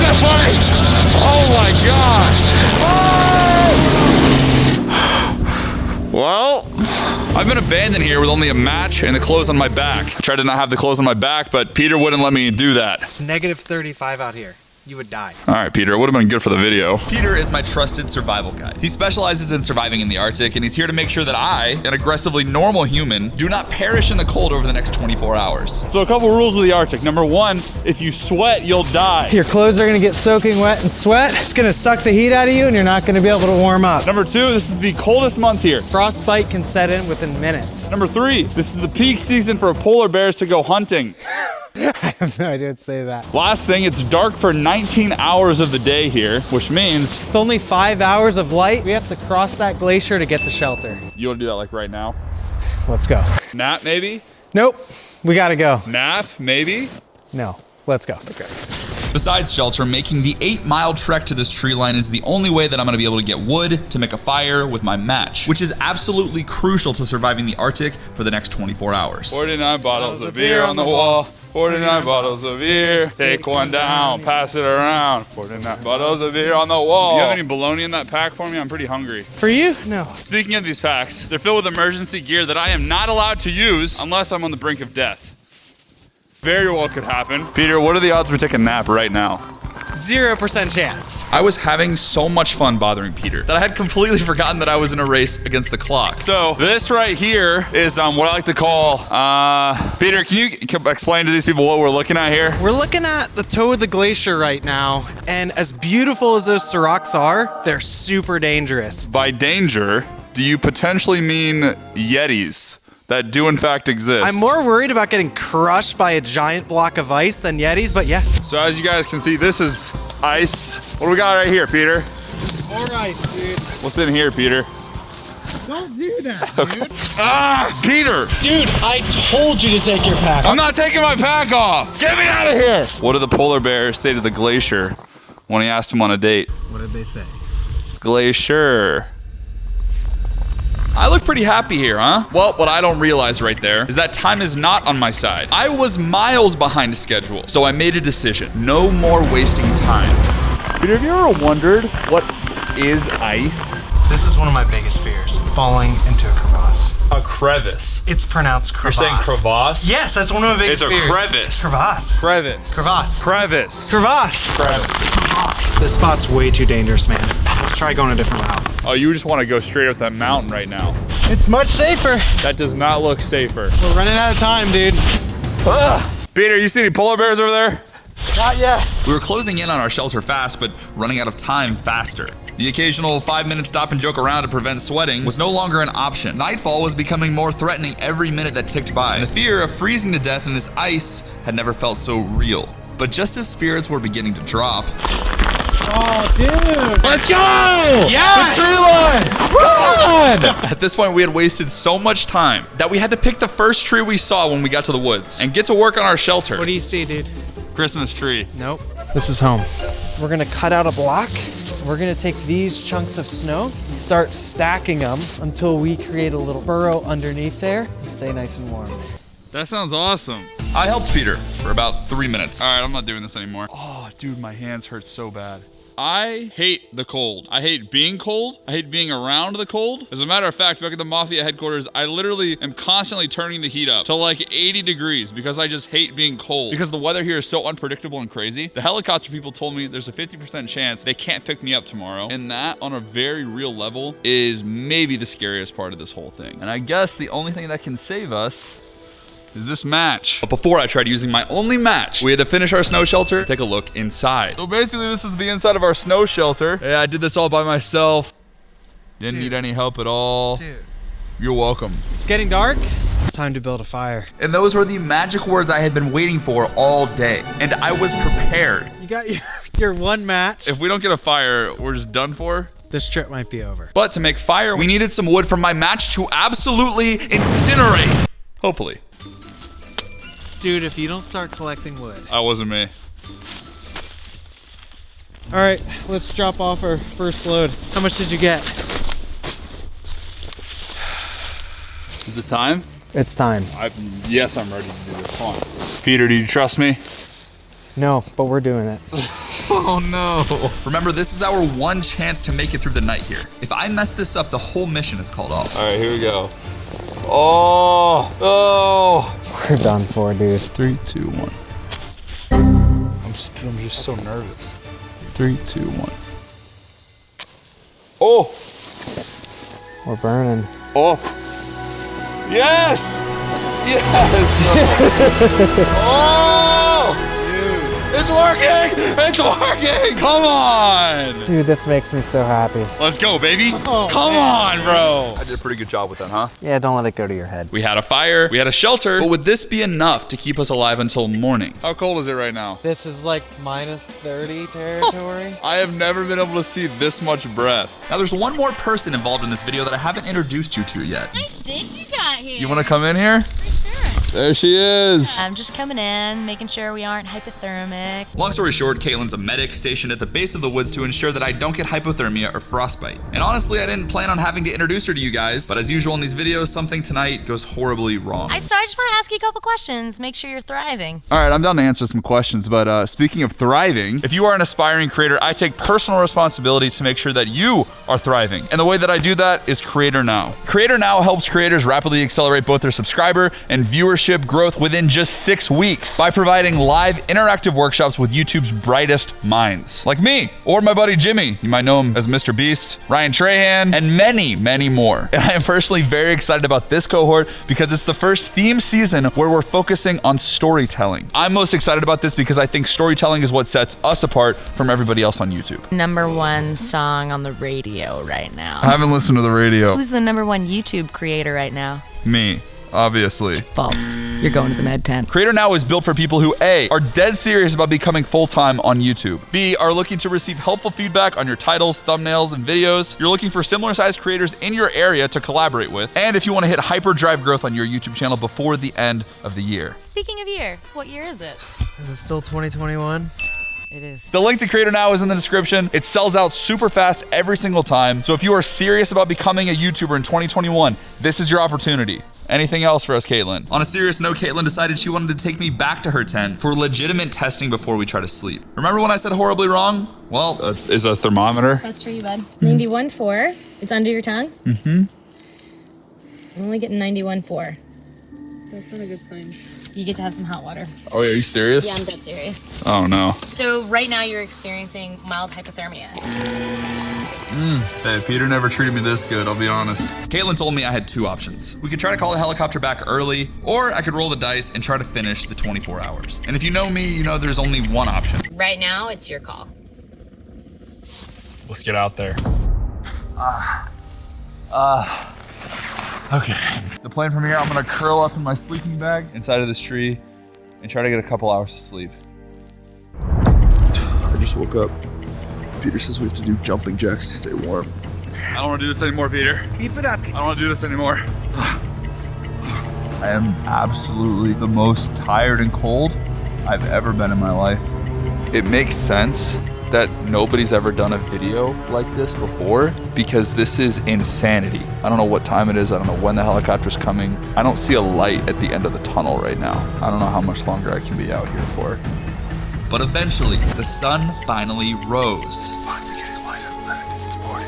that fight! Oh my gosh! Well, I've been abandoned here with only a match and the clothes on my back. I tried to not have the clothes on my back, but Peter wouldn't let me do that. It's negative 35 out here. You would die. All right, Peter, it would have been good for the video. Peter is my trusted survival guide. He specializes in surviving in the Arctic, and he's here to make sure that I, an aggressively normal human, do not perish in the cold over the next 24 hours. So a couple rules of the Arctic. Number one, if you sweat, you'll die. Your clothes are gonna get soaking wet and sweat. It's gonna suck the heat out of you and you're not gonna be able to warm up. Number two, this is the coldest month here. Frostbite can set in within minutes. Number three, this is the peak season for polar bears to go hunting. I have no idea to say that. Last thing, it's dark for 19 hours of the day here, which means With only 5 hours of light, we have to cross that glacier to get the shelter. you want to do that like right now. Let's go. Nap maybe? Nope, we gotta go. Nap maybe? No, let's go. Okay. Besides shelter, making the 8-mile trek to this tree line is the only way that I'm gonna be able to get wood to make a fire with my match, which is absolutely crucial to surviving the Arctic for the next 24 hours. 49 bottles of beer on the wall. 49 bottles of beer. Take one down, pass it around. 49 bottles of beer on the wall. Do you have any bologna in that pack for me? I'm pretty hungry. For you? No. Speaking of these packs, they're filled with emergency gear that I am not allowed to use unless I'm on the brink of death. Very well could happen. Peter, what are the odds we take a nap right now? 0% chance. I was having so much fun bothering Peter that I had completely forgotten that I was in a race against the clock. So this right here is what I like to call, Peter, can you explain to these people what we're looking at here? We're looking at the toe of the glacier right now, and as beautiful as those seracs are, they're super dangerous. By danger, do you potentially mean Yetis that do in fact exist? I'm more worried about getting crushed by a giant block of ice than Yetis, but yeah. So as you guys can see, this is ice. What do we got right here, Peter? More ice, dude. What's in here, Peter? Don't do that, dude. Ah, Peter! Dude, I told you to take your pack. I'm not taking my pack off! Get me out of here! What did the polar bear say to the glacier when he asked him on a date? What did they say? Glacier. I look pretty happy here, huh? Well, what I don't realize right there is that time is not on my side. I was miles behind schedule, so I made a decision. No more wasting time. Peter, have you ever wondered what is ice? This is one of my biggest fears, falling into a crevasse. A crevice. It's pronounced crevasse. You're saying crevasse? Yes, that's one of my biggest fears. It's a crevice. Crevasse. Crevice. Crevasse. Crevice. Crevasse. Crevice. This spot's way too dangerous, man. Let's try going a different route. Oh, you just want to go straight up that mountain right now. It's much safer. That does not look safer. We're running out of time, dude. Peter, you see any polar bears over there? Not yet. We were closing in on our shelter fast, but running out of time faster. The occasional 5-minute stop and joke around to prevent sweating was no longer an option. Nightfall was becoming more threatening every minute that ticked by. And the fear of freezing to death in this ice had never felt so real. But just as spirits were beginning to drop, Oh, dude. Let's go! Yeah. The tree line! Run! at this point we had wasted so much time that we had to pick the first tree we saw when we got to the woods and get to work on our shelter. What do you see, dude? Christmas tree. Nope. This is home. We're gonna cut out a block. We're gonna take these chunks of snow and start stacking them until we create a little burrow underneath there and stay nice and warm. That sounds awesome. I helped Peter for about 3 minutes. All right, I'm not doing this anymore. Oh, dude, my hands hurt so bad. I hate the cold. I hate being cold. I hate being around the cold. As a matter of fact, back at the Mafia headquarters, I literally am constantly turning the heat up to like 80 degrees because I just hate being cold. Because the weather here is so unpredictable and crazy. The helicopter people told me there's a 50% chance they can't pick me up tomorrow. And that, on a very real level, is maybe the scariest part of this whole thing. And I guess the only thing that can save us is this match. But before I tried using my only match, we had to finish our snow shelter and take a look inside. So basically this is the inside of our snow shelter. Yeah, I did this all by myself. Didn't need any help at all. Dude. You're welcome. It's getting dark. It's time to build a fire. And those were the magic words I had been waiting for all day. And I was prepared. You got your one match. If we don't get a fire, we're just done for. This trip might be over. But to make fire, we needed some wood from my match to absolutely incinerate. Hopefully. Dude, if you don't start collecting wood. That wasn't me. All right, let's drop off our first load. How much did you get? Is it time? It's time. Yes, I'm ready to do this. Come on. Peter, do you trust me? No, but we're doing it. Oh no. Remember, this is our one chance to make it through the night here. If I mess this up, the whole mission is called off. All right, here we go. Oh. We're done for, dude. 3, 2, 1. I'm just so nervous. 3, 2, 1. Oh. We're burning. Oh. Yes. Yes. Oh. It's working! It's working! Come on! Dude, this makes me so happy. Let's go, baby. Come on, bro. I did a pretty good job with that, huh? Yeah, don't let it go to your head. We had a fire, we had a shelter, but would this be enough to keep us alive until morning? How cold is it right now? This is like minus 30 territory. I have never been able to see this much breath. Now there's one more person involved in this video that I haven't introduced you to yet. Nice digs you got here. You want to come in here? For sure. There she is. I'm just coming in, making sure we aren't hypothermic. Long story short, Caitlin's a medic stationed at the base of the woods to ensure that I don't get hypothermia or frostbite. And honestly, I didn't plan on having to introduce her to you guys, but as usual in these videos, something tonight goes horribly wrong. I just want to ask you a couple questions, make sure you're thriving. All right, I'm down to answer some questions, but speaking of thriving, if you are an aspiring creator, I take personal responsibility to make sure that you are thriving. And the way that I do that is Creator Now. Creator Now helps creators rapidly accelerate both their subscriber and viewership growth within just 6 weeks by providing live interactive workshops with YouTube's brightest minds, like me or my buddy Jimmy. You might know him as Mr. Beast, Ryan Trahan, and many, many more. And I am personally very excited about this cohort because it's the first theme season where we're focusing on storytelling. I'm most excited about this because I think storytelling is what sets us apart from everybody else on YouTube. #1 song on the radio right now. I haven't listened to the radio. Who's the #1 YouTube creator right now? Me, obviously. False. You're going to the med tent. Creator Now is built for people who A, are dead serious about becoming full-time on YouTube. B, are looking to receive helpful feedback on your titles, thumbnails, and videos. You're looking for similar-sized creators in your area to collaborate with. And if you want to hit hyperdrive growth on your YouTube channel before the end of the year. Speaking of year, what year is it? Is it still 2021? It is. The link to Creator Now is in the description. It sells out super fast every single time. So if you are serious about becoming a YouTuber in 2021, this is your opportunity. Anything else for us, Caitlin? On a serious note, Caitlin decided she wanted to take me back to her tent for legitimate testing before we try to sleep. Remember when I said horribly wrong? Well, Is a thermometer? That's for you, bud. 91.4. It's under your tongue? Mm-hmm. I'm only getting 91.4. That's not a good sign. You get to have some hot water. Oh, are you serious? Yeah, I'm dead serious. Oh, no. So right now you're experiencing mild hypothermia. Hey, Peter never treated me this good, I'll be honest. Caitlin told me I had 2 options. We could try to call the helicopter back early, or I could roll the dice and try to finish the 24 hours. And if you know me, you know there's only one option. Right now, it's your call. Let's get out there. Okay. The plan from here, I'm gonna curl up in my sleeping bag inside of this tree and try to get a couple hours of sleep. I just woke up. Peter says we have to do jumping jacks to stay warm. I don't wanna do this anymore, Peter. Keep it up. I don't wanna do this anymore. I am absolutely the most tired and cold I've ever been in my life. It makes sense that nobody's ever done a video like this before because this is insanity. I don't know what time it is. I don't know when the helicopter's coming. I don't see a light at the end of the tunnel right now. I don't know how much longer I can be out here for. But eventually, the sun finally rose. Finally getting light outside. I think it's morning.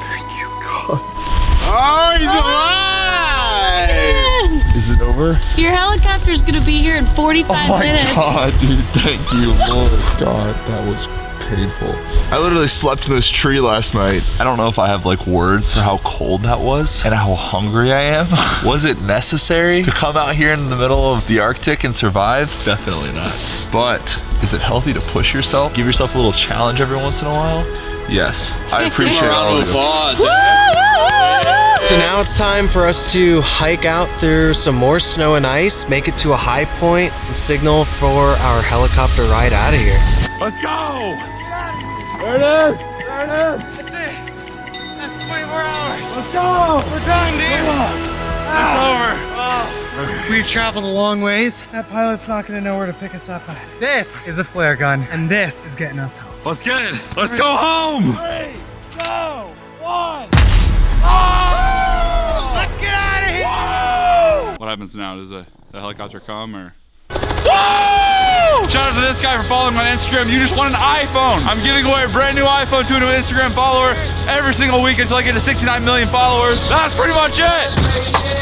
Thank you, God. Oh, he's alive! Is it over? Your helicopter's gonna be here in 45 minutes. God, dude, thank you, Lord God, that was painful. I literally slept in this tree last night. I don't know if I have like words for how cold that was and how hungry I am. Was it necessary to come out here in the middle of the Arctic and survive? Definitely not. But is it healthy to push yourself? Give yourself a little challenge every once in a while? Yes. I appreciate all of you. So now it's time for us to hike out through some more snow and ice, make it to a high point, and signal for our helicopter ride out of here. Let's go! There it is! There it is! That's it. That's 24 hours. Let's go! We're done, dude. It's over. We've traveled a long ways. That pilot's not gonna know where to pick us up at. This is a flare gun, and this is getting us home. Let's get it! Let's go home! 3, 2, 1. Oh! Let's get out of here! What happens now? Does the helicopter come or? Whoa! Woo! Shout out to this guy for following me on Instagram. You just won an iPhone. I'm giving away a brand new iPhone to a new Instagram follower every single week until I get to 69 million followers. That's pretty much it.